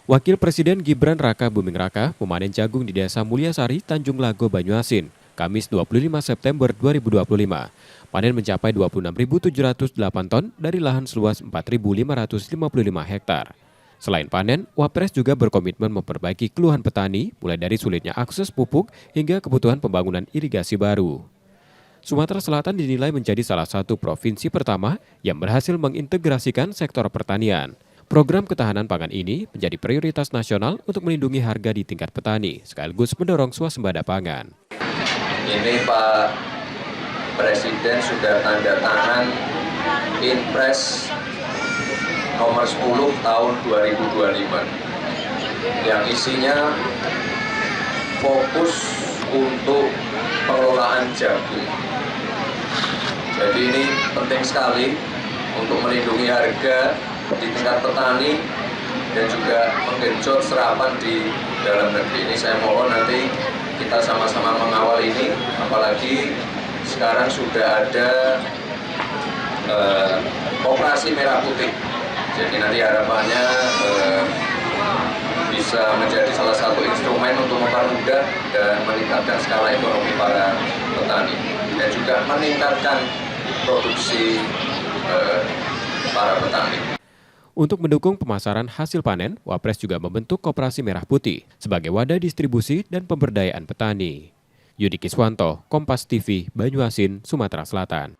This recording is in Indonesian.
Wakil Presiden Gibran Raka Buming Raka memanen jagung di Desa Mulyasari, Tanjung Lago, Banyuasin, Kamis 25 September 2025. Panen mencapai 26.708 ton dari lahan seluas 4.555 hektar. Selain panen, Wapres juga berkomitmen memperbaiki keluhan petani, mulai dari sulitnya akses pupuk hingga kebutuhan pembangunan irigasi baru. Sumatera Selatan dinilai menjadi salah satu provinsi pertama yang berhasil mengintegrasikan sektor pertanian. Program ketahanan pangan ini menjadi prioritas nasional untuk melindungi harga di tingkat petani, sekaligus mendorong swasembada pangan. Ini Pak Presiden sudah tanda tangan Inpres nomor 10 tahun 2025 yang isinya fokus untuk pengelolaan jagung. Jadi ini penting sekali untuk melindungi harga di tingkat petani dan juga menggenjot serapan di dalam negeri. Ini saya mohon nanti kita sama-sama mengawal ini, apalagi sekarang sudah ada operasi merah putih. Jadi nanti harapannya bisa menjadi salah satu instrumen untuk mempermudah dan meningkatkan skala ekonomi para petani dan juga meningkatkan produksi para petani. Untuk mendukung pemasaran hasil panen, Wapres juga membentuk Koperasi Merah Putih sebagai wadah distribusi dan pemberdayaan petani. Yudi Kiswanto, Kompas TV, Banyuasin, Sumatera Selatan.